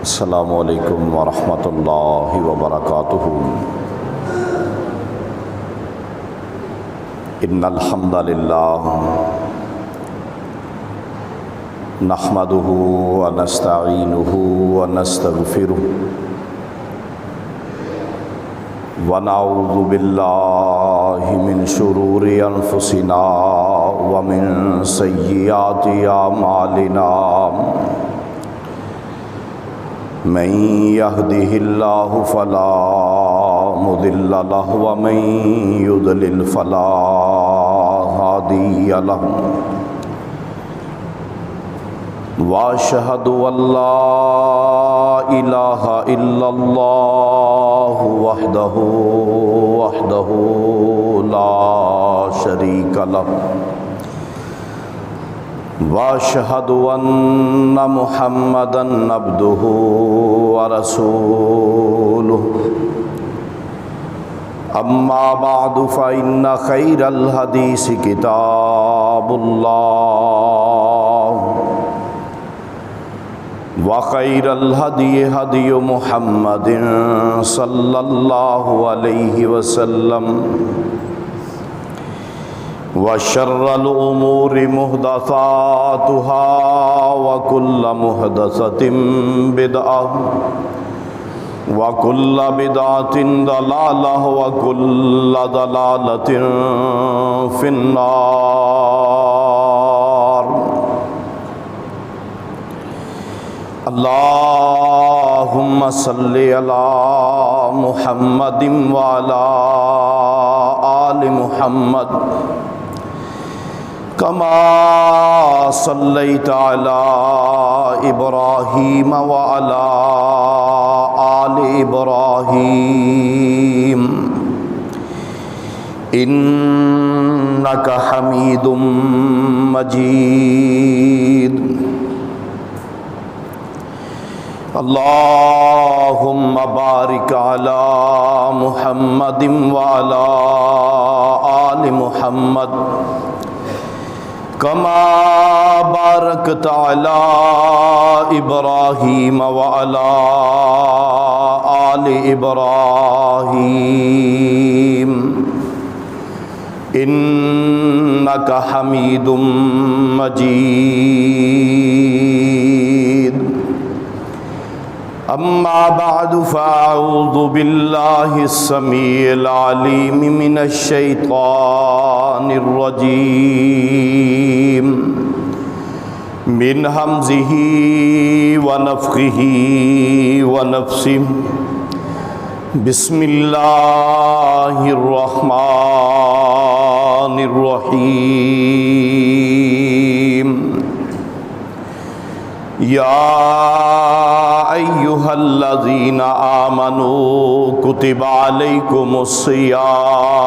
السلام علیکم ورحمۃ اللہ وبرکاتہ۔ ان الحمد للہ نحمده ونستعینه ونستغفره ونعوذ باللہ من شرور انفسنا ومن سیئات اعمالنا، من يهده الله فلا مضل له ومن يضلل فلا هادي له، واشهد ان لا اله الا الله وحده لا شريك له، واشهد ان محمدا عبده ورسوله، اما بعد فان خير الحديث كتاب الله، وخير الهدي هدي محمد صلى الله عليه وسلم، وشر الأمور محدثاتها وكل محدثة بدعة وكل بدعة ضلالة وكل ضلالة في النار۔ اللهم صل على محمد وعلى آل محمد كما صليت على إبراهيم وعلى آل إبراهيم إنك حميد مجيد۔ اللهم بارك على محمد وعلى آل محمد كما باركت على إبراهيم وعلى آل إبراهيم إنك حميد مجيد۔ أما بعد فأعوذ بالله السميع العليم من الشيطان الرجيم، من همزه ونفخه ونفسه، بسم الله الرحمن الرحيم۔ يا أيها الذين آمنوا كتب عليكم الصيام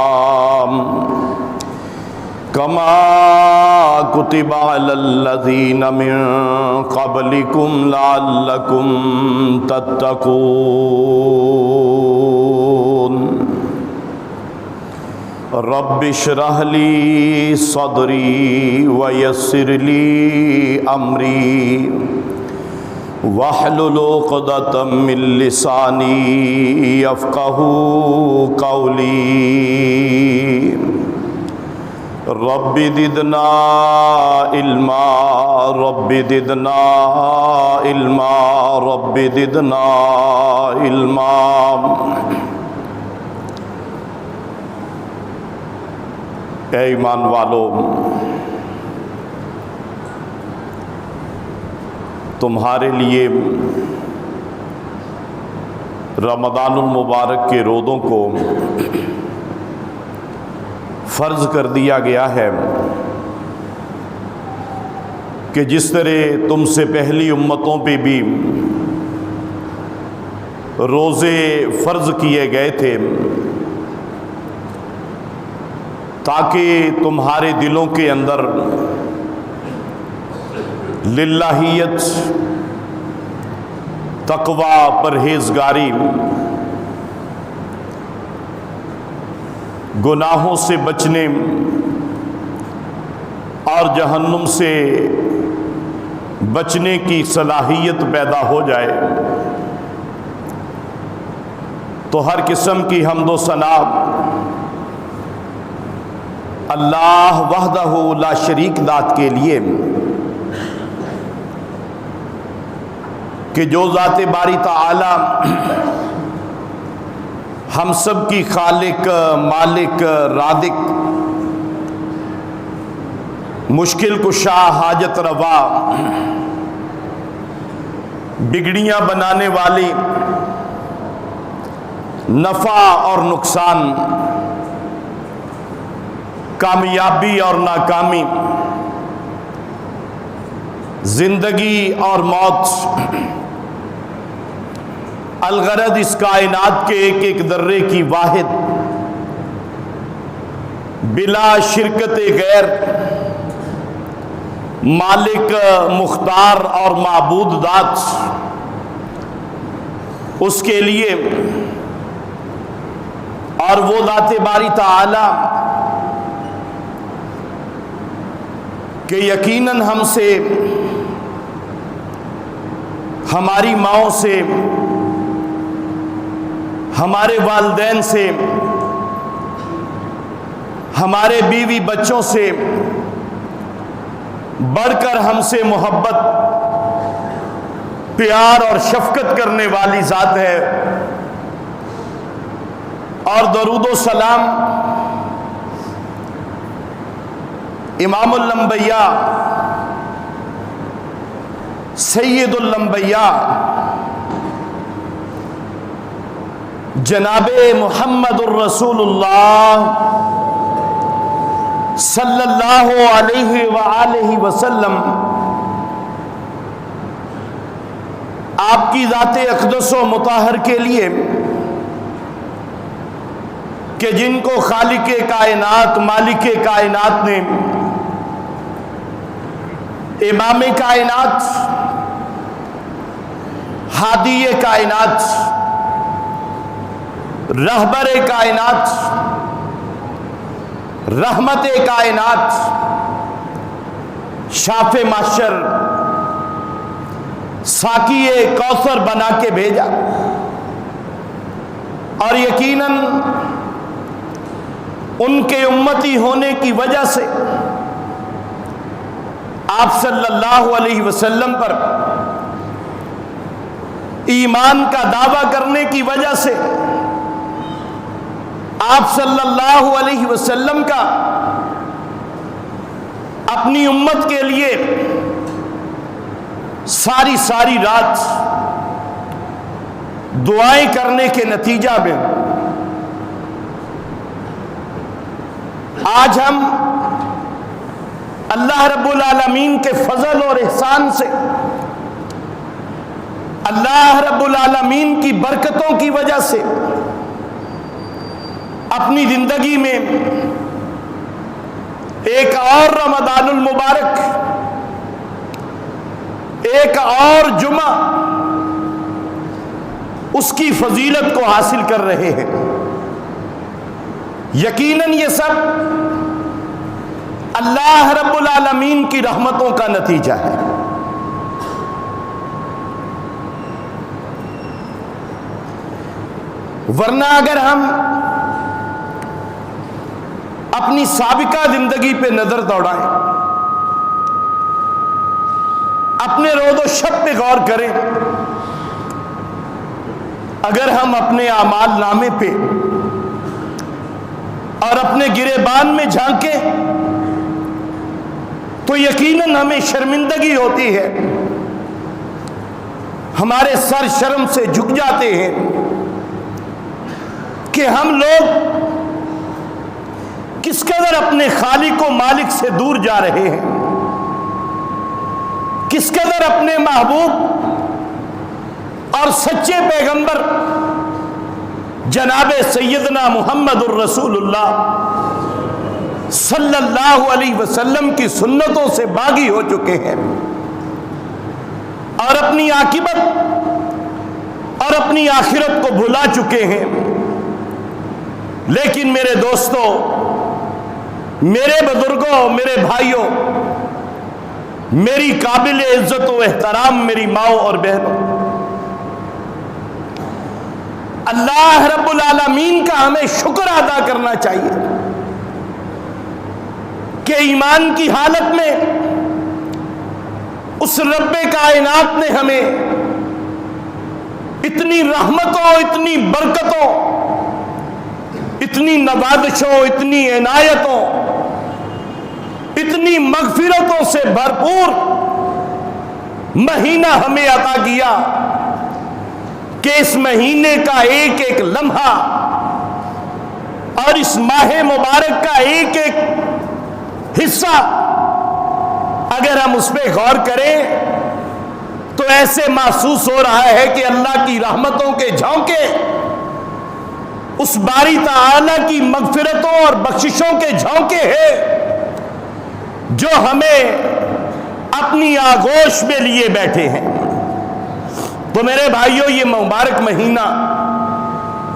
كما كتب على الذين من قبلكم لعلكم تتقون۔ رب اشرح لي صدري ويسر لي أمري واحلل عقدة من لساني يفقهوا قولي۔ رب زدنا علما رب زدنا علما رب زدنا علما۔ اے ایمان والو، تمہارے لیے رمضان المبارک کے روزوں کو فرض کر دیا گیا ہے کہ جس طرح تم سے پہلی امتوں پہ بھی روزے فرض کیے گئے تھے تاکہ تمہارے دلوں کے اندر للہیت، تقوی، پرہیزگاری، گناہوں سے بچنے اور جہنم سے بچنے کی صلاحیت پیدا ہو جائے تو ہر قسم کی حمد و ثنا اللہ وحدہ لا شریک ذات کے لیے کہ جو ذات باری تعالی ہم سب کی خالق، مالک، رازق، مشکل کشا، حاجت روا، بگڑیاں بنانے والی، نفع اور نقصان، کامیابی اور ناکامی، زندگی اور موت، الغرض اس کائنات کے ایک ایک ذرے کی واحد بلا شرکت غیر مالک، مختار اور معبود ذات، اس کے لیے اور وہ ذات باری تعالی کہ یقیناً ہم سے، ہماری ماؤں سے، ہمارے والدین سے، ہمارے بیوی بچوں سے بڑھ کر ہم سے محبت، پیار اور شفقت کرنے والی ذات ہے، اور درود و سلام امام الانبیاء، سید الانبیاء جناب محمد الرسول اللہ صلی اللہ علیہ وآلہ وسلم، آپ کی ذات اقدس و مطہر کے لیے کہ جن کو خالق کائنات، مالک کائنات نے امام کائنات، ہادی کائنات، رہبر کائنات، رحمت کائنات، شاف محشر، ساقی کوثر بنا کے بھیجا، اور یقیناً ان کے امتی ہونے کی وجہ سے آپ صلی اللہ علیہ وسلم پر ایمان کا دعویٰ کرنے کی وجہ سے آپ صلی اللہ علیہ وسلم کا اپنی امت کے لیے ساری رات دعائیں کرنے کے نتیجہ میں آج ہم اللہ رب العالمین کے فضل اور احسان سے، اللہ رب العالمین کی برکتوں کی وجہ سے اپنی زندگی میں ایک اور رمضان المبارک، ایک اور جمعہ، اس کی فضیلت کو حاصل کر رہے ہیں۔ یقیناً یہ سب اللہ رب العالمین کی رحمتوں کا نتیجہ ہے۔ ورنہ اگر ہم اپنی سابقہ زندگی پہ نظر دوڑائیں، اپنے روز و شب پہ غور کریں، اگر ہم اپنے اعمال نامے پہ اور اپنے گریبان میں جھانکیں تو یقیناً ہمیں شرمندگی ہوتی ہے، ہمارے سر شرم سے جھک جاتے ہیں کہ ہم لوگ کس قدر اپنے خالق و مالک سے دور جا رہے ہیں، کس قدر اپنے محبوب اور سچے پیغمبر جناب سیدنا محمد الرسول اللہ صلی اللہ علیہ وسلم کی سنتوں سے باغی ہو چکے ہیں، اور اپنی عاقبت اور اپنی آخرت کو بھلا چکے ہیں۔ لیکن میرے دوستوں، میرے بزرگوں، میرے بھائیوں، میری قابل عزت و احترام میری ماؤں اور بہنوں، اللہ رب العالمین کا ہمیں شکر ادا کرنا چاہیے کہ ایمان کی حالت میں اس رب کائنات نے ہمیں اتنی رحمتوں، اتنی برکتوں، اتنی نوازشوں، اتنی عنایتوں، اتنی مغفرتوں سے بھرپور مہینہ ہمیں عطا کیا کہ اس مہینے کا ایک ایک لمحہ اور اس ماہ مبارک کا ایک ایک حصہ اگر ہم اس پہ غور کریں تو ایسے محسوس ہو رہا ہے کہ اللہ کی رحمتوں کے جھونکے، اس باری تعالی کی مغفرتوں اور بخششوں کے جھونکے ہیں جو ہمیں اپنی آغوش میں لیے بیٹھے ہیں۔ تو میرے بھائیوں، یہ مبارک مہینہ،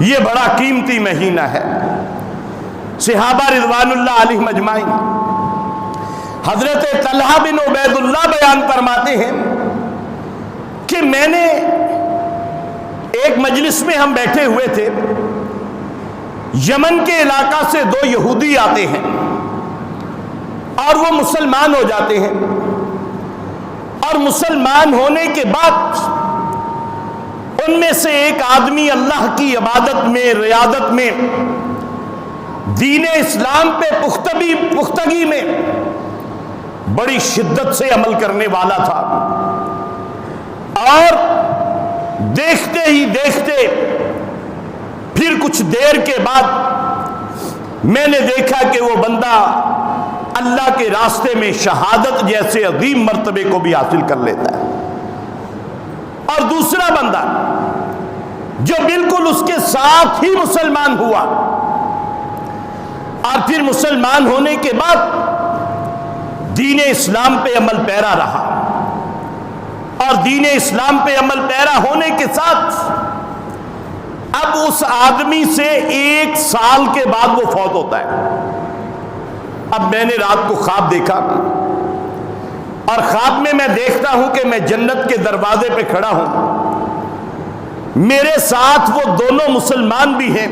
یہ بڑا قیمتی مہینہ ہے۔ صحابہ رضوان اللہ علیہم اجمعین، حضرت طلحہ بن عبید اللہ بیان فرماتے ہیں کہ میں نے ایک مجلس میں ہم بیٹھے ہوئے تھے، یمن کے علاقہ سے دو یہودی آتے ہیں اور وہ مسلمان ہو جاتے ہیں، اور مسلمان ہونے کے بعد ان میں سے ایک آدمی اللہ کی عبادت میں، ریاضت میں، دین اسلام پہ پختگی میں بڑی شدت سے عمل کرنے والا تھا، اور دیکھتے ہی دیکھتے پھر کچھ دیر کے بعد میں نے دیکھا کہ وہ بندہ اللہ کے راستے میں شہادت جیسے عظیم مرتبے کو بھی حاصل کر لیتا ہے، اور دوسرا بندہ جو بالکل اس کے ساتھ ہی مسلمان ہوا اور پھر مسلمان ہونے کے بعد دین اسلام پہ عمل پیرا رہا، اور دین اسلام پہ عمل پیرا ہونے کے ساتھ اب اس آدمی سے 1 سال کے بعد وہ فوت ہوتا ہے۔ اب میں نے رات کو خواب دیکھا، اور خواب میں میں دیکھتا ہوں کہ میں جنت کے دروازے پہ کھڑا ہوں، میرے ساتھ وہ دونوں مسلمان بھی ہیں،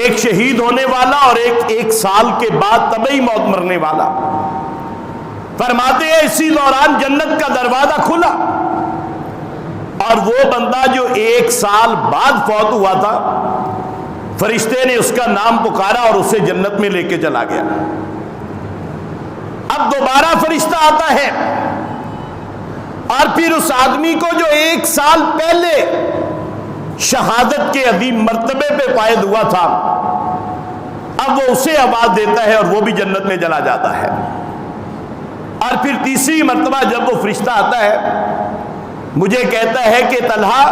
ایک شہید ہونے والا اور ایک سال کے بعد طبعی موت مرنے والا۔ فرماتے ہیں اسی دوران جنت کا دروازہ کھلا، اور وہ بندہ جو 1 سال بعد فوت ہوا تھا، فرشتے نے اس کا نام پکارا اور اسے جنت میں لے کے چلا گیا۔ اب دوبارہ فرشتہ آتا ہے، اور پھر اس آدمی کو جو 1 سال پہلے شہادت کے عظیم مرتبے پہ فائد ہوا تھا، اب وہ اسے آواز دیتا ہے اور وہ بھی جنت میں چلا جاتا ہے۔ اور پھر تیسری مرتبہ جب وہ فرشتہ آتا ہے، مجھے کہتا ہے کہ طلحہ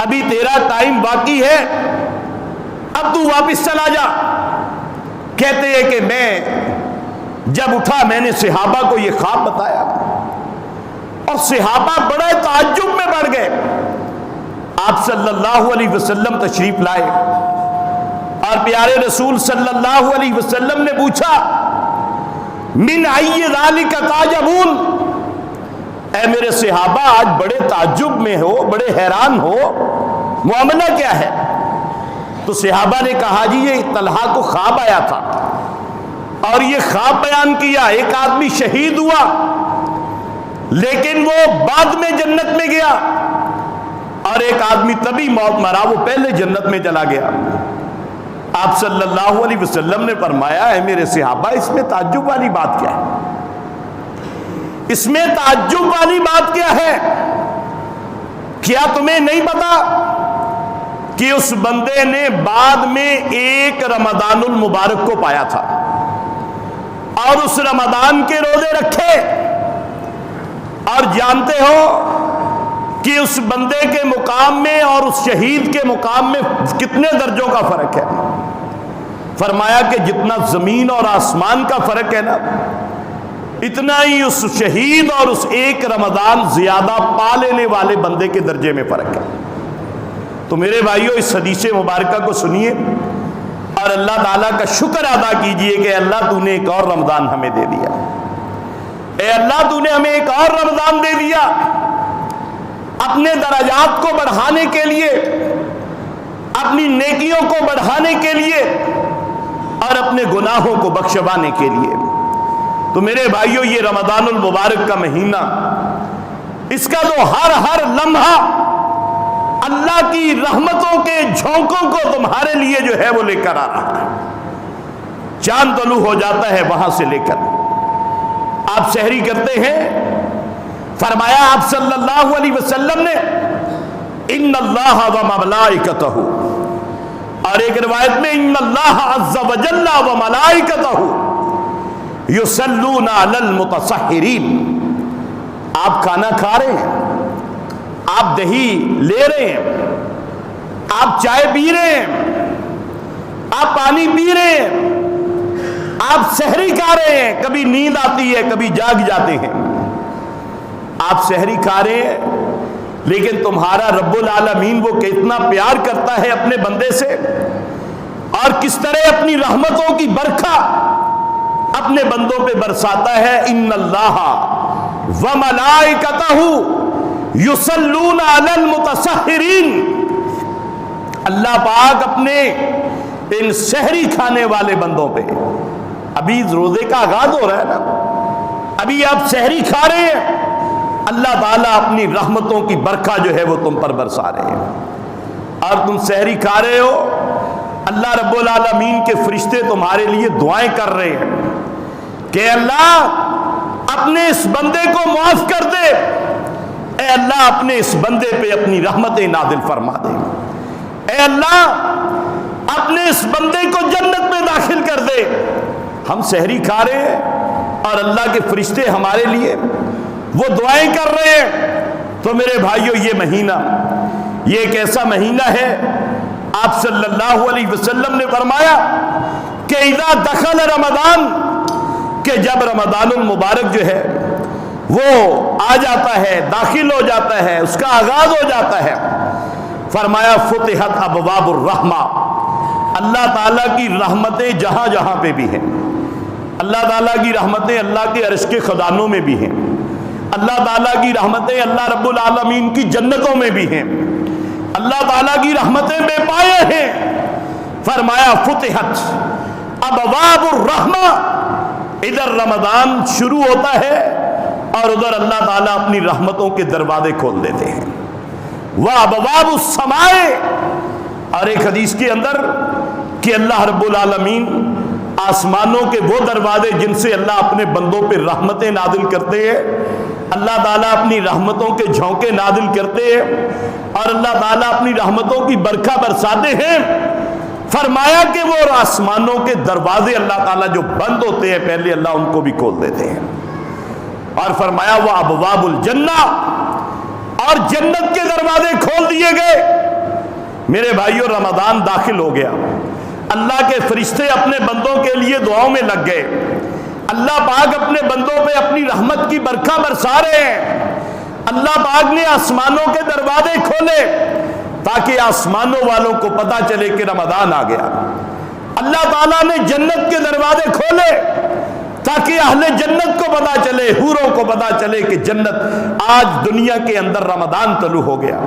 ابھی تیرا ٹائم باقی ہے، اب تو واپس چلا جا۔ کہتے ہیں کہ میں جب اٹھا میں نے صحابہ کو یہ خواب بتایا، اور صحابہ بڑے تعجب میں پڑ گئے۔ آپ صلی اللہ علیہ وسلم تشریف لائے، اور پیارے رسول صلی اللہ علیہ وسلم نے پوچھا من ای ذالک تعجبون، اے میرے صحابہ آج بڑے تعجب میں ہو، بڑے حیران ہو، معاملہ کیا ہے؟ تو صحابہ نے کہا جی یہ طلحہ کو خواب آیا تھا، اور یہ خواب بیان کیا، ایک آدمی شہید ہوا لیکن وہ بعد میں جنت میں گیا، اور ایک آدمی طبعی موت مرا، وہ پہلے جنت میں چلا گیا۔ آپ صلی اللہ علیہ وسلم نے فرمایا اے میرے صحابہ، اس میں تعجب والی بات کیا ہے؟ اس میں تعجب والی بات کیا ہے؟ کیا تمہیں نہیں پتا کہ اس بندے نے بعد میں ایک رمضان المبارک کو پایا تھا، اور اس رمضان کے روزے رکھے، اور جانتے ہو کہ اس بندے کے مقام میں اور اس شہید کے مقام میں کتنے درجوں کا فرق ہے؟ فرمایا کہ جتنا زمین اور آسمان کا فرق ہے نا، اتنا ہی اس شہید اور اس ایک رمضان زیادہ پا لینے والے بندے کے درجے میں فرق ہے۔ تو میرے بھائیوں، اس حدیث مبارکہ کو سنیے اور اللہ تعالیٰ کا شکر ادا کیجئے کہ اللہ تو نے ایک اور رمضان ہمیں دے دیا۔ اے اللہ تو نے ہمیں ایک اور رمضان دے دیا اپنے درجات کو بڑھانے کے لیے، اپنی نیکیوں کو بڑھانے کے لیے اور اپنے گناہوں کو بخشوانے کے لیے۔ تو میرے بھائیوں، یہ رمضان المبارک کا مہینہ، اس کا تو ہر لمحہ اللہ کی رحمتوں کے جھونکوں کو تمہارے لیے جو ہے وہ لے کر آ رہا ہے۔ چاند طلوع ہو جاتا ہے وہاں سے لے کر آپ سحری کرتے ہیں، فرمایا آپ صلی اللہ علیہ وسلم نے ان اللہ و ملائکتہ، اور ایک روایت میں ان اللہ عز وجل و ملائکتہ یصلون علی المتصحرین۔ آپ کھانا کھا رہے ہیں، آپ دہی لے رہے ہیں، آپ چائے پی رہے ہیں، آپ پانی پی رہے ہیں، آپ سحری کھا رہے ہیں، کبھی نیند آتی ہے کبھی جاگ جاتے ہیں، آپ سحری کھا رہے ہیں، لیکن تمہارا رب العالمین وہ کتنا پیار کرتا ہے اپنے بندے سے، اور کس طرح اپنی رحمتوں کی برکھا اپنے بندوں پہ برساتا ہے۔ ان اللہ وملائکتہ یصلون علی المتصحرین، اللہ پاک اپنے ان سحری کھانے والے بندوں پہ، ابھی روزے کا آغاز ہو رہا ہے نا، ابھی آپ سحری کھا رہے ہیں، اللہ تعالیٰ اپنی رحمتوں کی برکھا جو ہے وہ تم پر برسا رہے ہیں، اور تم سحری کھا رہے ہو، اللہ رب العالمین کے فرشتے تمہارے لیے دعائیں کر رہے ہیں کہ اللہ اپنے اس بندے کو معاف کر دے، اے اللہ اپنے اس بندے پہ اپنی رحمتیں نازل فرما دے، اے اللہ اپنے اس بندے کو جنت میں داخل کر دے۔ ہم سحری کھا رہے ہیں اور اللہ کے فرشتے ہمارے لیے وہ دعائیں کر رہے ہیں۔ تو میرے بھائیوں، یہ مہینہ یہ ایک ایسا مہینہ ہے، آپ صلی اللہ علیہ وسلم نے فرمایا کہ اذا دخل رمضان، کہ جب رمضان المبارک جو ہے وہ آ جاتا ہے، داخل ہو جاتا ہے، اس کا آغاز ہو جاتا ہے، فرمایا فتحت ابواب الرحمہ، اللہ تعالیٰ کی رحمتیں جہاں جہاں پہ بھی ہیں، اللہ تعالیٰ کی رحمتیں اللہ کے عرش کے خزانوں میں بھی ہیں، اللہ تعالیٰ کی رحمتیں اللہ رب العالمین کی جنتوں میں بھی ہیں، اللہ تعالیٰ کی رحمتیں بے پائے ہیں۔ فرمایا فتحت ابواب الرحمہ، ادھر رمضان شروع ہوتا ہے اور ادھر اللہ تعالیٰ اپنی رحمتوں کے دروازے کھول دیتے ہیں۔ وابواب السماء، اور ایک حدیث کے اندر کہ اللہ رب العالمین آسمانوں کے وہ دروازے جن سے اللہ اپنے بندوں پہ رحمتیں نازل کرتے ہیں، اللہ تعالیٰ اپنی رحمتوں کے جھونکے نازل کرتے ہیں اور اللہ تعالیٰ اپنی رحمتوں کی برکھا برساتے ہیں۔ فرمایا کہ وہ آسمانوں کے دروازے اللہ تعالیٰ جو بند ہوتے ہیں پہلے اللہ ان کو بھی کھول دیتے ہیں، اور فرمایا وہ ابواب الجنہ، اور جنت کے دروازے کھول دیے گئے۔ میرے بھائیوں، رمضان داخل ہو گیا، اللہ کے فرشتے اپنے بندوں کے لیے دعاؤں میں لگ گئے، اللہ پاک اپنے بندوں پہ اپنی رحمت کی برکھا برسا رہے ہیں، اللہ پاک نے آسمانوں کے دروازے کھولے تاکہ آسمانوں والوں کو پتہ چلے کہ رمضان آ گیا، اللہ تعالیٰ نے جنت کے دروازے کھولے تاکہ اہل جنت کو پتہ چلے، حوروں کو پتہ چلے کہ جنت آج دنیا کے اندر رمضان طلوع ہو گیا۔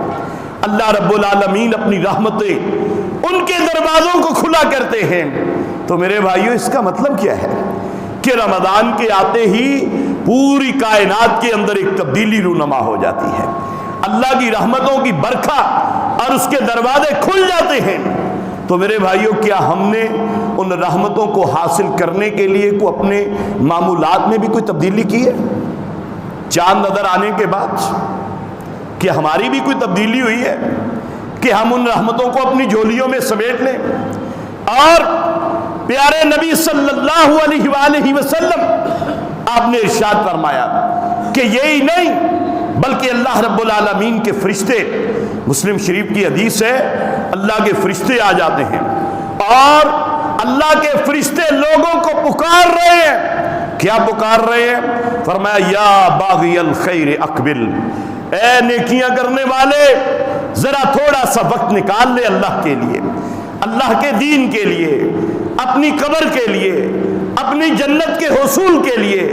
اللہ رب العالمین اپنی رحمتیں ان کے دروازوں کو کھلا کرتے ہیں۔ تو میرے بھائیوں، اس کا مطلب کیا ہے کہ رمضان کے آتے ہی پوری کائنات کے اندر ایک تبدیلی رونما ہو جاتی ہے، اللہ کی رحمتوں کی برکھا اور اس کے دروازے کھل جاتے ہیں۔ تو میرے بھائیوں، کیا ہم نے ان رحمتوں کو حاصل کرنے کے لیے کوئی اپنے معمولات میں بھی کوئی تبدیلی کی ہے؟ چاند نظر آنے کے بعد کیا ہماری بھی کوئی تبدیلی ہوئی ہے کہ ہم ان رحمتوں کو اپنی جھولیوں میں سمیٹ لیں؟ اور پیارے نبی صلی اللہ علیہ وآلہ وسلم آپ نے ارشاد فرمایا کہ یہی نہیں بلکہ اللہ رب العالمین کے فرشتے، مسلم شریف کی حدیث ہے، اللہ کے فرشتے آ جاتے ہیں اور اللہ کے فرشتے لوگوں کو پکار رہے ہیں۔ کیا پکار رہے ہیں؟ فرمایا یا باغی الخیر اقبل، اے نیکیاں کرنے والے ذرا تھوڑا سا وقت نکال لے اللہ کے لیے، اللہ کے دین کے لیے، اپنی قبر کے لیے، اپنی جنت کے حصول کے لیے۔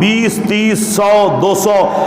20, 30, 100, 200,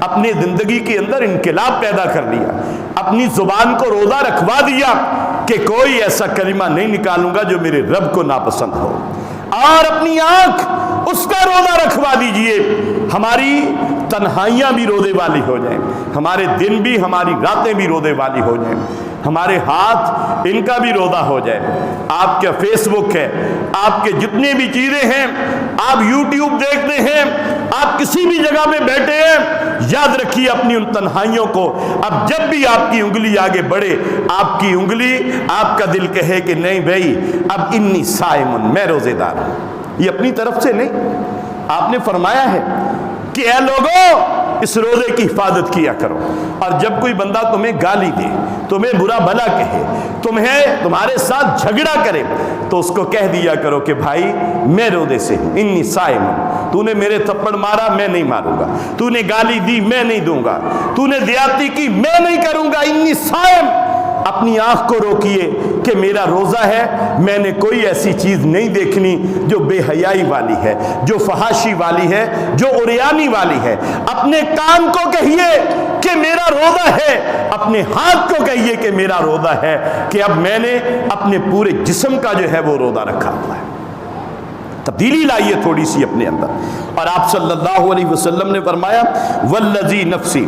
اپنی زندگی کے اندر انقلاب پیدا کر لیا، اپنی زبان کو روزہ رکھوا دیا کہ کوئی ایسا کلمہ نہیں نکالوں گا جو میرے رب کو ناپسند ہو، اور اپنی آنکھ اس کا روزہ رکھوا دیجئے، ہماری تنہائیاں بھی روزے والی ہو جائیں، ہمارے دن بھی، ہماری راتیں بھی روزے والی ہو جائیں، ہمارے ہاتھ ان کا بھی روزہ ہو جائے۔ آپ کا فیس بک ہے، آپ کے جتنے بھی چیزیں ہیں، آپ یوٹیوب دیکھتے ہیں، آپ کسی بھی جگہ میں بیٹھے ہیں، یاد رکھیے اپنی ان تنہائیوں کو۔ اب جب بھی آپ کی انگلی آگے بڑھے، آپ کی انگلی، آپ کا دل کہے کہ نہیں بھائی اب انی صائم، میں روزے دار ہوں، یہ اپنی طرف سے نہیں، آپ نے فرمایا ہے کہ اے لوگوں اس روزے کی حفاظت کیا کرو، اور جب کوئی بندہ تمہیں گالی دے، تمہیں برا بھلا کہے، تمہارے ساتھ جھگڑا کرے، تو اس کو کہہ دیا کرو کہ بھائی میں روزے سے ہوں، انی صائم، تو نے میرے تھپڑ مارا میں نہیں ماروں گا، تو نے گالی دی میں نہیں دوں گا، تو نے زیادتی کی میں نہیں کروں گا، انی صائم۔ اپنی آنکھ کو روکیے کہ میرا روزہ ہے، میں نے کوئی ایسی چیز نہیں دیکھنی جو بے حیائی والی ہے، جو فحاشی والی ہے، جو عریانی والی ہے۔ اپنے کان کو کہیے کہ میرا روزہ ہے، اپنے ہاتھ کو کہیے کہ میرا روزہ ہے، کہ اب میں نے اپنے پورے جسم کا جو ہے وہ روزہ رکھا ہوا ہے۔ تبدیلی لائیے تھوڑی سی اپنے اندر۔ اور آپ صلی اللہ علیہ وسلم نے فرمایا والذی نفسی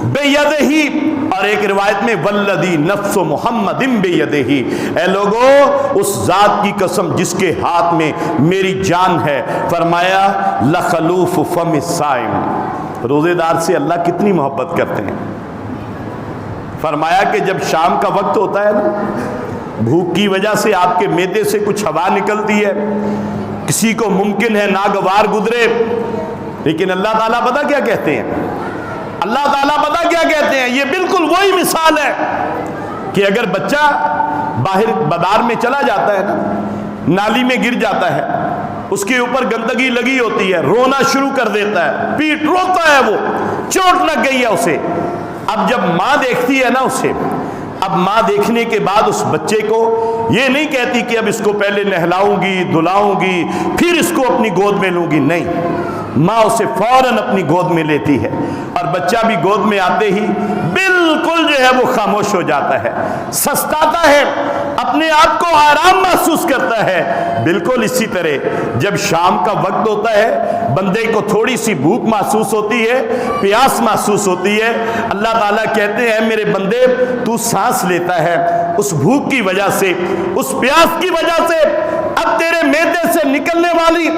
بیدہی، اور ایک روایت میں والذی نفس محمد بیدہی، اے لوگو اس ذات کی قسم جس کے ہاتھ میں میری جان ہے، فرمایا لخلوف فم الصائم، روزے دار سے اللہ کتنی محبت کرتے ہیں۔ فرمایا کہ جب شام کا وقت ہوتا ہے نا، بھوک کی وجہ سے آپ کے معدے سے کچھ ہوا نکلتی ہے، کسی کو ممکن ہے ناگوار گزرے، لیکن اللہ تعالیٰ پتہ کیا کہتے ہیں، اللہ تعالیٰ پتہ کیا کہتے ہیں، یہ بالکل وہی مثال ہے کہ اگر بچہ باہر بازار میں چلا جاتا ہے نا، نالی میں گر جاتا ہے، اس کے اوپر گندگی لگی ہوتی ہے، رونا شروع کر دیتا ہے، پیٹ روتا ہے، وہ چوٹ لگ گئی ہے اسے، اب جب ماں دیکھتی ہے نا اسے، اب ماں دیکھنے کے بعد اس بچے کو یہ نہیں کہتی کہ اب اس کو پہلے نہلاؤں گی، دھلاؤں گی، پھر اس کو اپنی گود میں لوں گی، نہیں، ماں اسے فوراً اپنی گود میں لیتی ہے، اور بچہ بھی گود میں آتے ہی بالکل جو ہے وہ خاموش ہو جاتا ہے، سستاتا ہے، اپنے آپ کو آرام محسوس کرتا ہے۔ بالکل اسی طرح جب شام کا وقت ہوتا ہے، بندے کو تھوڑی سی بھوک محسوس ہوتی ہے، پیاس محسوس ہوتی ہے، اللہ تعالیٰ کہتے ہیں میرے بندے تو سانس لیتا ہے، اس بھوک کی وجہ سے، اس پیاس کی وجہ سے، اب تیرے معدے سے نکلنے والی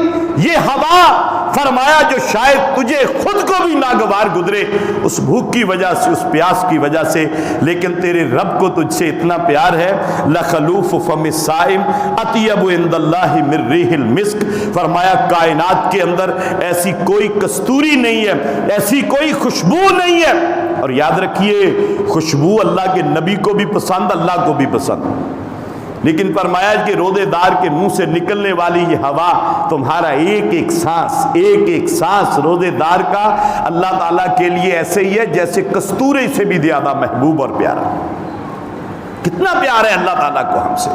یہ ہوا، فرمایا جو شاید تجھے خود کو بھی ناگوار گزرے اس بھوک کی وجہ سے، اس پیاس کی وجہ سے، لیکن تیرے رب کو تجھ سے اتنا پیار ہے، لخلوف فم الصائم اطیب عند اللہ من ریح المسک، فرمایا کائنات کے اندر ایسی کوئی کستوری نہیں ہے، ایسی کوئی خوشبو نہیں ہے، اور یاد رکھیے خوشبو اللہ کے نبی کو بھی پسند، اللہ کو بھی پسند، لیکن فرمایا کہ روزے دار کے منہ سے نکلنے والی یہ ہوا، تمہارا ایک ایک سانس روزے دار کا اللہ تعالیٰ کے لیے ایسے ہی ہے جیسے کستورے سے بھی زیادہ محبوب اور پیارا۔ کتنا پیار ہے اللہ تعالیٰ کو ہم سے،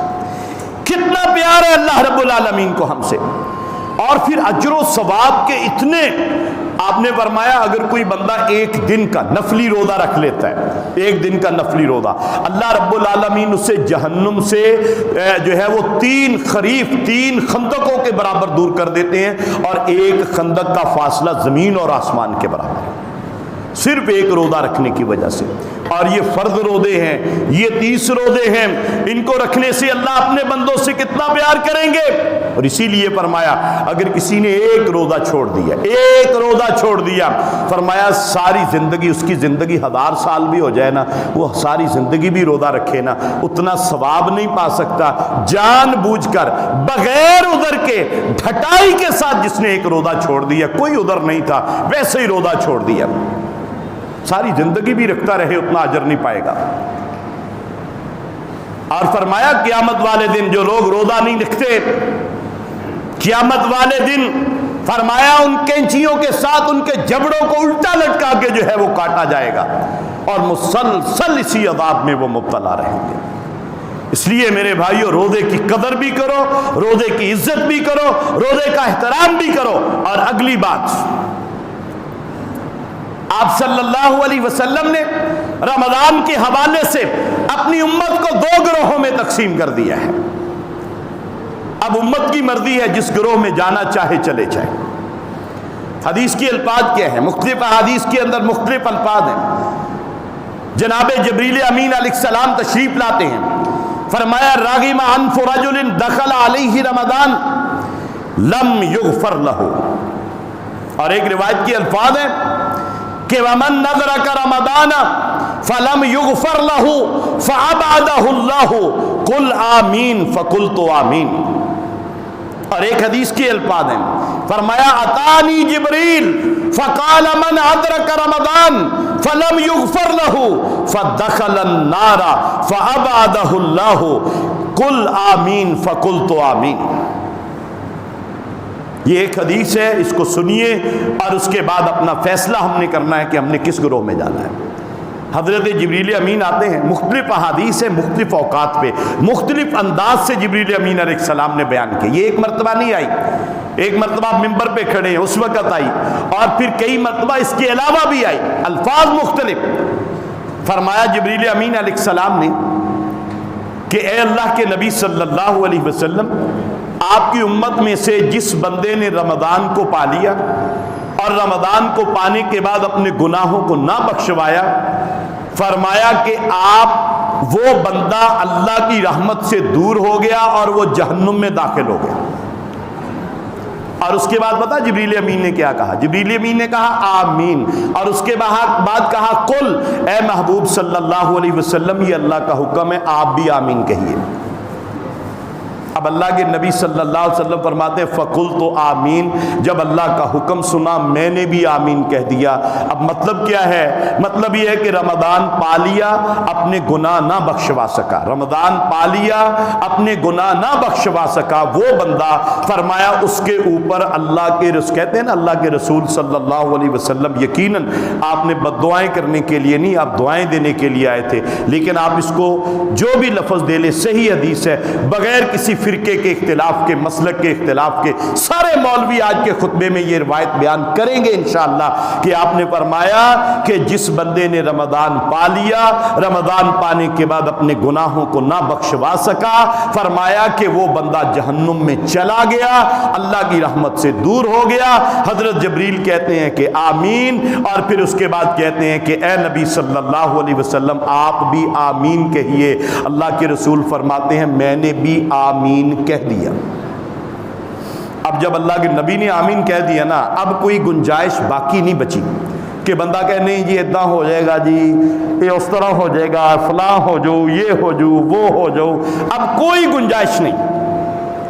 کتنا پیار ہے اللہ رب العالمین کو ہم سے، اور پھر اجر و ثواب کے اتنے۔ آپ نے فرمایا اگر کوئی بندہ ایک دن کا نفلی روزہ رکھ لیتا ہے، ایک دن کا نفلی روزہ، اللہ رب العالمین اسے جہنم سے جو ہے وہ 3 خریف 3 خندقوں کے برابر دور کر دیتے ہیں، اور ایک خندق کا فاصلہ زمین اور آسمان کے برابر ہے، صرف ایک روزہ رکھنے کی وجہ سے۔ اور یہ فرض روزے ہیں، یہ 30 روزے ہیں، ان کو رکھنے سے اللہ اپنے بندوں سے کتنا پیار کریں گے۔ اور اسی لیے فرمایا اگر کسی نے ایک روزہ چھوڑ دیا، ایک روزہ چھوڑ دیا، فرمایا ساری زندگی، اس کی زندگی 1000 سال بھی ہو جائے نا، وہ ساری زندگی بھی روزہ رکھے نا، اتنا ثواب نہیں پا سکتا جان بوجھ کر بغیر عذر کے ڈھٹائی کے ساتھ جس نے ایک روزہ چھوڑ دیا، کوئی عذر نہیں تھا ویسے ہی روزہ چھوڑ دیا، ساری زندگی بھی رکھتا رہے اتنا اجر نہیں پائے گا۔ اور فرمایا قیامت والے دن جو لوگ روزہ نہیں رکھتے، قیامت والے دن فرمایا ان کینچیوں کے ساتھ ان کے جبڑوں کو الٹا لٹکا کے جو ہے وہ کاٹا جائے گا، اور مسلسل اسی عذاب میں وہ مبتلا رہیں گے۔ اس لیے میرے بھائیو روزے کی قدر بھی کرو، روزے کی عزت بھی کرو، روزے کا احترام بھی کرو۔ اور اگلی بات، آپ صلی اللہ علیہ وسلم نے رمضان کے حوالے سے اپنی امت کو 2 گروہوں میں تقسیم کر دیا ہے. اب امت کی مرضی ہے، جس گروہ میں جانا چاہے چلے جائے. حدیث کی الفاظ کیا ہے؟ مختلف احادیث کے اندر مختلف الفاظ ہیں. جناب جبریل امین علیہ السلام تشریف لاتے ہیں، فرمایا راغم انف رجل دخل علیہ رمضان لم یغفر لہ. اور ایک روایت کی الفاظ ہے کہ ومن نذرک رمضان فلم یغفر لہ فابعدہ اللہ قل آمین فقلت آمین. اور ایک حدیث کی الفاظ ہیں، فرمایا اتانی جبریل فقال من ادرک رمضان فلم یغفر لہ فدخل النار فابعدہ اللہ قل آمین فقلت آمین. یہ ایک حدیث ہے، اس کو سنیے اور اس کے بعد اپنا فیصلہ ہم نے کرنا ہے کہ ہم نے کس گروہ میں جانا ہے. حضرت جبریل امین آتے ہیں، مختلف احادیث ہیں، مختلف اوقات پہ مختلف انداز سے جبریل امین علیہ السلام نے بیان کیا. یہ ایک مرتبہ نہیں آئی، ایک مرتبہ ممبر پہ کھڑے ہیں اس وقت آئی، اور پھر کئی مرتبہ اس کے علاوہ بھی آئی، الفاظ مختلف. فرمایا جبریل امین علیہ السلام نے کہ اے اللہ کے نبی صلی اللہ علیہ وسلم، آپ کی امت میں سے جس بندے نے رمضان کو پا لیا اور رمضان کو پانے کے بعد اپنے گناہوں کو نہ بخشوایا، فرمایا کہ آپ وہ بندہ اللہ کی رحمت سے دور ہو گیا اور وہ جہنم میں داخل ہو گیا. اور اس کے بعد پتا جبریل امین نے کیا کہا؟ جبریل امین نے کہا آمین، اور اس کے بعد کہا قل، اے محبوب صلی اللہ علیہ وسلم یہ اللہ کا حکم ہے، آپ بھی آمین کہیے. اب اللہ کے نبی صلی اللہ علیہ وسلم فرماتے ہیں فقلت آمین، جب اللہ کا حکم سنا میں نے بھی آمین کہہ دیا. اب مطلب کیا ہے؟ مطلب یہ ہے کہ رمضان پا لیا، اپنے گناہ نہ بخشوا سکا، رمضان پا لیا، اپنے گناہ نہ بخشوا سکا وہ بندہ، فرمایا اس کے اوپر اللہ کے کہتے ہیں نا اللہ کے رسول صلی اللہ علیہ وسلم، یقیناً آپ نے بد دعائیں کرنے کے لیے نہیں، آپ دعائیں دینے کے لیے آئے تھے، لیکن آپ اس کو جو بھی لفظ دے لے صحیح حدیث ہے، بغیر کسی فرقے کے اختلاف کے، مسلک کے اختلاف کے. سارے مولوی آج کے خطبے میں یہ روایت بیان کریں گے انشاءاللہ کہ آپ نے فرمایا کہ جس بندے نے رمضان پا لیا، رمضان پانے کے بعد اپنے گناہوں کو نہ بخشوا سکا، فرمایا کہ وہ بندہ جہنم میں چلا گیا، اللہ کی رحمت سے دور ہو گیا. حضرت جبریل کہتے ہیں کہ آمین، اور پھر اس کے بعد کہتے ہیں کہ اے نبی صلی اللہ علیہ وسلم آپ بھی آمین کہیے. اللہ کے رسول فرماتے ہیں میں نے بھی آمین کہہ دیا. اب جب اللہ کے نبی نے آمین کہہ دیا نا، اب کوئی گنجائش باقی نہیں بچی کہ بندہ کہے نہیں جی اتنا ہو جائے گا، جی یہ اس طرح ہو جائے گا، فلاں ہو جاؤ، یہ ہو جاؤ، وہ ہو جاؤ. اب کوئی گنجائش نہیں.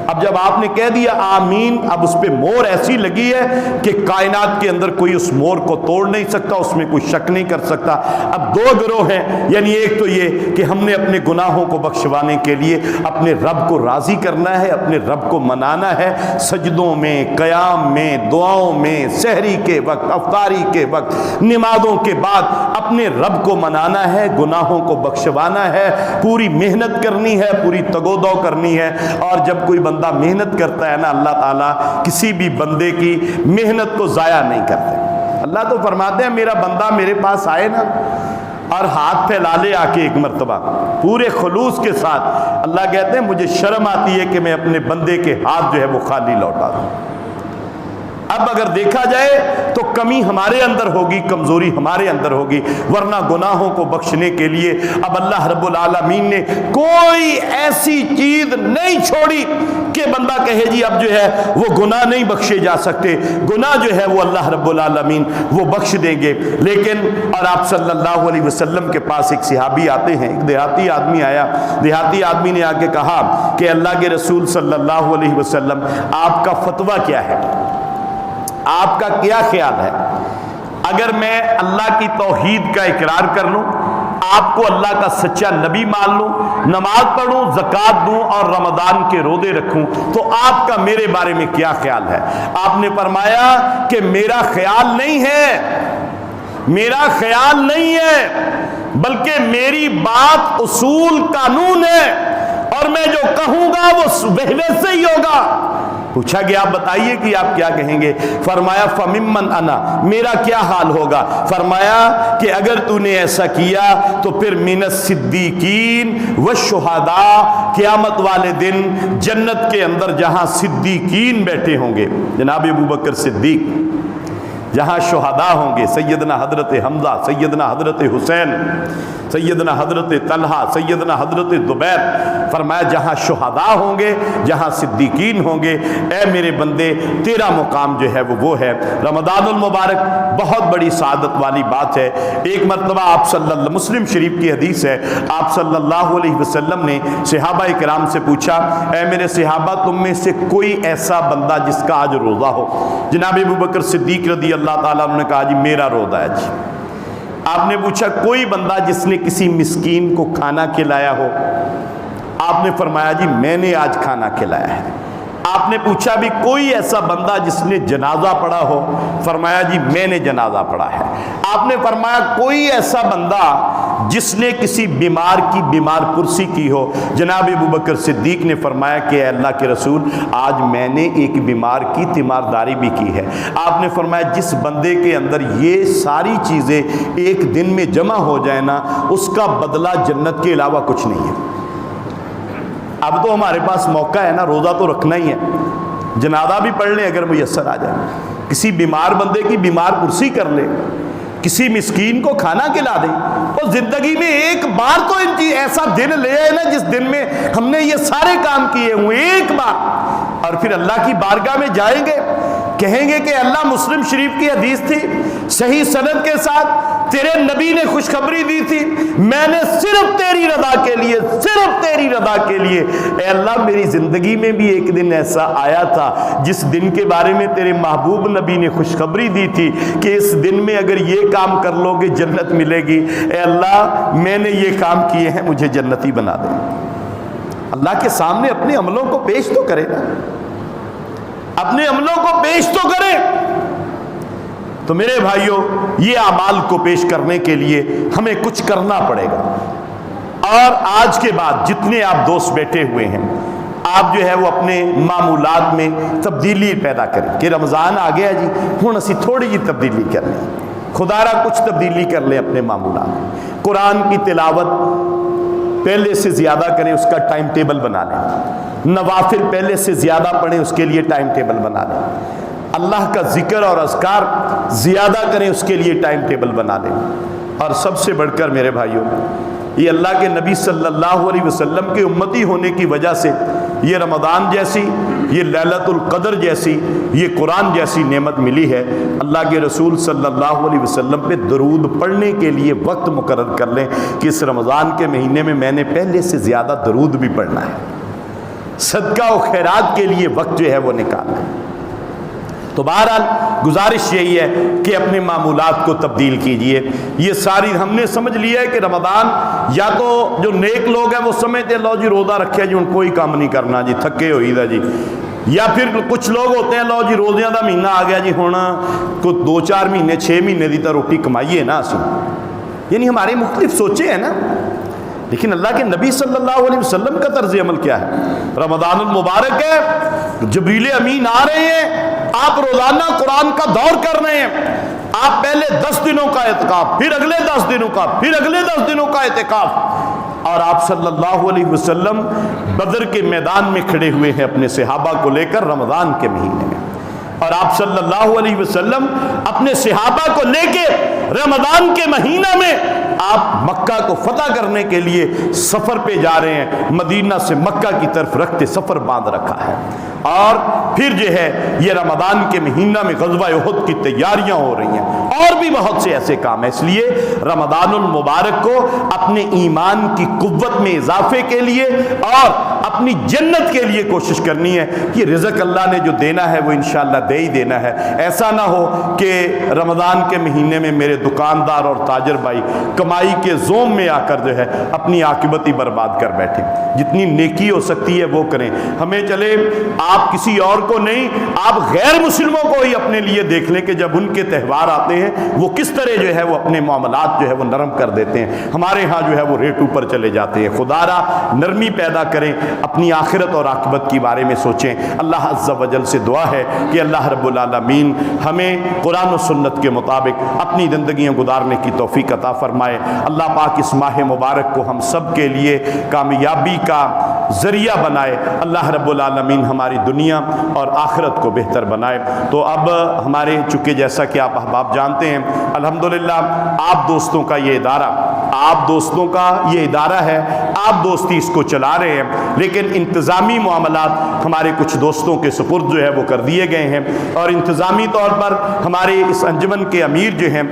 اب جب آپ نے کہہ دیا آمین، اب اس پہ مہر ایسی لگی ہے کہ کائنات کے اندر کوئی اس مہر کو توڑ نہیں سکتا، اس میں کوئی شک نہیں کر سکتا. اب 2 گروہ ہیں، یعنی ایک تو یہ کہ ہم نے اپنے گناہوں کو بخشوانے کے لیے اپنے رب کو راضی کرنا ہے، اپنے رب کو منانا ہے، سجدوں میں، قیام میں، دعاؤں میں، سحری کے وقت، افطاری کے وقت، نمازوں کے بعد اپنے رب کو منانا ہے، گناہوں کو بخشوانا ہے، پوری محنت کرنی ہے، پوری تگودو کرنی ہے. اور جب کوئی بندہ محنت کرتا ہے نا، اللہ تعالیٰ کسی بھی بندے کی محنت کو ضائع نہیں کرتے. اللہ تو فرماتے ہیں میرا بندہ میرے پاس آئے نا اور ہاتھ پھیلا لے آ کے ایک مرتبہ پورے خلوص کے ساتھ، اللہ کہتے ہیں مجھے شرم آتی ہے کہ میں اپنے بندے کے ہاتھ جو ہے وہ خالی لوٹا دوں. اب اگر دیکھا جائے تو کمی ہمارے اندر ہوگی، کمزوری ہمارے اندر ہوگی، ورنہ گناہوں کو بخشنے کے لیے اب اللہ رب العالمین نے کوئی ایسی چیز نہیں چھوڑی کہ بندہ کہے جی اب جو ہے وہ گناہ نہیں بخشے جا سکتے. گناہ جو ہے وہ اللہ رب العالمین وہ بخش دیں گے. لیکن اور آپ صلی اللہ علیہ وسلم کے پاس ایک صحابی آتے ہیں، ایک دیہاتی آدمی آیا. دیہاتی آدمی نے آ کے کہا کہ اللہ کے رسول صلی اللہ علیہ وسلم آپ کا فتویٰ کیا ہے، آپ کا کیا خیال ہے؟ اگر میں اللہ کی توحید کا اقرار کر لوں، آپ کو اللہ کا سچا نبی مان لوں، نماز پڑھوں، زکوٰۃ دوں اور رمضان کے روزے رکھوں، تو آپ کا میرے بارے میں کیا خیال ہے؟ آپ نے فرمایا کہ میرا خیال نہیں ہے، میرا خیال نہیں ہے، بلکہ میری بات اصول قانون ہے، اور میں جو کہوں گا وہ ویسے ہی ہوگا. پوچھا گیا آپ بتائیے کہ آپ کیا کہیں گے؟ فرمایا فممن انا، میرا کیا حال ہوگا؟ فرمایا کہ اگر تو نے ایسا کیا تو پھر من الصدیقین والشہداء، قیامت والے دن جنت کے اندر جہاں صدیقین بیٹھے ہوں گے، جناب ابوبکر صدیق، جہاں شہداء ہوں گے، سیدنا حضرت حمزہ، سیدنا حضرت حسین، سیدنا حضرت طلحہ، سیدنا حضرت زبیر، فرمایا جہاں شہداء ہوں گے، جہاں صدیقین ہوں گے، اے میرے بندے تیرا مقام جو ہے وہ ہے۔ رمضان المبارک بہت بڑی سعادت والی بات ہے۔ ایک مرتبہ آپ مسلم شریف کی حدیث ہے، آپ صلی اللہ علیہ وسلم نے صحابہ کرام سے پوچھا، اے میرے صحابہ تم میں سے کوئی ایسا بندہ جس کا آج روزہ ہو؟ جناب ابوبکر صدیق رضی اللہ تعالیٰ عنہ نے کہا جی میرا روزہ ہے جی۔ آپ نے پوچھا کوئی بندہ جس نے کسی مسکین کو کھانا کھلایا ہو؟ آپ نے فرمایا جی میں نے آج کھانا کھلایا ہے۔ آپ نے پوچھا بھی کوئی ایسا بندہ جس نے جنازہ پڑھا ہو؟ فرمایا جی میں نے جنازہ پڑھا ہے۔ آپ نے فرمایا کوئی ایسا بندہ جس نے کسی بیمار کی بیمار پرسی کی ہو؟ جناب ابوبکر صدیق نے فرمایا کہ اے اللہ کے رسول آج میں نے ایک بیمار کی تیمارداری بھی کی ہے۔ آپ نے فرمایا جس بندے کے اندر یہ ساری چیزیں ایک دن میں جمع ہو جائیں نا، اس کا بدلہ جنت کے علاوہ کچھ نہیں ہے۔ اب تو ہمارے پاس موقع ہے نا، روزہ تو رکھنا ہی ہے، جنازہ بھی پڑھ لیں اگر میسر آ جائے، کسی بیمار بندے کی بیمار پرسی کر لیں، کسی مسکین کو کھانا کھلا دیں، اور زندگی میں ایک بار تو ایسا دن لے آئے نا جس دن میں ہم نے یہ سارے کام کیے ہوئے، ایک بار، اور پھر اللہ کی بارگاہ میں جائیں گے، کہیں گے کہ اللہ مسلم شریف کی حدیث تھی صحیح سند کے ساتھ، تیرے نبی نے خوشخبری دی تھی، میں نے صرف تیری رضا کے لیے، صرف تیری رضا کے لیے، اے اللہ میری زندگی میں بھی ایک دن ایسا آیا تھا جس دن کے بارے میں تیرے محبوب نبی نے خوشخبری دی تھی کہ اس دن میں اگر یہ کام کر لو گے جنت ملے گی، اے اللہ میں نے یہ کام کیے ہیں مجھے جنتی بنا دے۔ اللہ کے سامنے اپنے عملوں کو پیش تو کرے نا، اپنے عملوں کو پیش تو کرے۔ تو میرے بھائیوں یہ اعمال کو پیش کرنے کے لیے ہمیں کچھ کرنا پڑے گا، اور آج کے بعد جتنے آپ دوست بیٹھے ہوئے ہیں آپ جو ہے وہ اپنے معمولات میں تبدیلی پیدا کریں کہ رمضان آ گیا جی ہوں اسی تھوڑی جی تبدیلی کر لیں، خدا را کچھ تبدیلی کر لیں اپنے معمولات میں۔ قرآن کی تلاوت پہلے سے زیادہ کریں، اس کا ٹائم ٹیبل بنا لیں، نوافل پہلے سے زیادہ پڑھیں، اس کے لیے ٹائم ٹیبل بنا لیں، اللہ کا ذکر اور اذکار زیادہ کریں، اس کے لیے ٹائم ٹیبل بنا لیں۔ اور سب سے بڑھ کر میرے بھائیوں یہ اللہ کے نبی صلی اللہ علیہ وسلم کے امتی ہونے کی وجہ سے یہ رمضان جیسی، یہ لیلۃ القدر جیسی، یہ قرآن جیسی نعمت ملی ہے۔ اللہ کے رسول صلی اللہ علیہ وسلم پہ درود پڑھنے کے لیے وقت مقرر کر لیں کہ اس رمضان کے مہینے میں میں نے پہلے سے زیادہ درود بھی پڑھنا ہے، صدقہ و خیرات کے لیے وقت جو ہے وہ نکالنا ہے۔ تو بہرحال گزارش یہی ہے کہ اپنے معمولات کو تبدیل کیجئے۔ یہ ساری ہم نے سمجھ لیا ہے کہ رمضان، یا تو جو نیک لوگ ہیں وہ سمجھتے ہیں لو جی روزہ رکھے جی ان کوئی کام نہیں کرنا جی تھکے ہوئی دا جی، یا پھر کچھ لوگ ہوتے ہیں لو جی روزیاں دا مہینہ آ گیا جی ہوں کو 2-4 مہینے 6 مہینے دی تا روٹی کمائیے نا اسی، یعنی ہمارے مختلف سوچے ہیں نا۔ لیکن اللہ کے نبی صلی اللہ علیہ وسلم کا طرز عمل کیا ہے؟ رمضان المبارک ہے، جبریل امین آ رہے ہیں، آپ روزانہ قرآن کا دور کر رہے ہیں، آپ پہلے 10 دنوں کا اعتکاف، پھر اگلے 10 دنوں کا، پھر اگلے 10 دنوں کا اعتکاف، اور آپ صلی اللہ علیہ وسلم بدر کے میدان میں کھڑے ہوئے ہیں اپنے صحابہ کو لے کر رمضان کے مہینے میں، اور آپ صلی اللہ علیہ وسلم اپنے صحابہ کو لے کے رمضان کے مہینہ میں آپ مکہ کو فتح کرنے کے لیے سفر پہ جا رہے ہیں، مدینہ سے مکہ کی طرف رکھتے سفر باندھ رکھا ہے، اور پھر جو ہے یہ رمضان کے مہینہ میں غزوہ احد کی تیاریاں ہو رہی ہیں، اور بھی بہت سے ایسے کام ہیں۔ اس لیے رمضان المبارک کو اپنے ایمان کی قوت میں اضافے کے لیے اور اپنی جنت کے لیے کوشش کرنی ہے کہ رزق اللہ نے جو دینا ہے وہ انشاءاللہ دے ہی دینا ہے۔ ایسا نہ ہو کہ رمضان کے مہینے میں میرے دکاندار اور تاجر بھائی کمائی کے زوم میں آ کر جو ہے اپنی عاقبت ہی برباد کر بیٹھے۔ جتنی نیکی ہو سکتی ہے وہ کریں۔ ہمیں چلے آپ کسی اور کو نہیں، آپ غیر مسلموں کو ہی اپنے لیے دیکھ لیں کہ جب ان کے تہوار آتے ہیں ہیں وہ کس طرح جو ہے وہ اپنے معاملات جو ہے وہ نرم کر دیتے ہیں. ہمارے ہاں جو ہے وہ ریٹ اوپر چلے جاتے ہیں. خدا را نرمی پیدا کریں, اپنی آخرت اور عاقبت کے بارے میں سوچیں. اللہ عز و جل سے دعا ہے کہ اللہ رب العالمین ہمیں قرآن و سنت کے مطابق اپنی زندگیاں گزارنے کی توفیق عطا فرمائے. اللہ پاک اس ماہ مبارک کو ہم سب کے لیے کامیابی کا ذریعہ بنائے. اللہ رب العالمین ہماری دنیا اور آخرت کو بہتر بنائے. تو اب ہمارے چونکہ جیسا کہ آپ احباب جانتے ہیں الحمدللہ آپ دوستوں کا یہ ادارہ ہے, آپ دوستی اس کو چلا رہے ہیں, لیکن انتظامی معاملات ہمارے کچھ دوستوں کے سپرد جو ہے وہ کر دیے گئے ہیں. اور انتظامی طور پر ہمارے اس انجمن کے امیر جو ہیں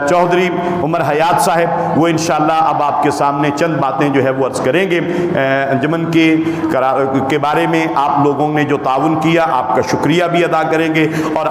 چودھری عمر حیات صاحب, وہ انشاءاللہ اب آپ کے سامنے چند باتیں جو ہے وہ عرض کریں گے. انجمن کے بارے میں آپ لوگوں نے جو تعاون کیا آپ کا شکریہ بھی ادا کریں گے, اور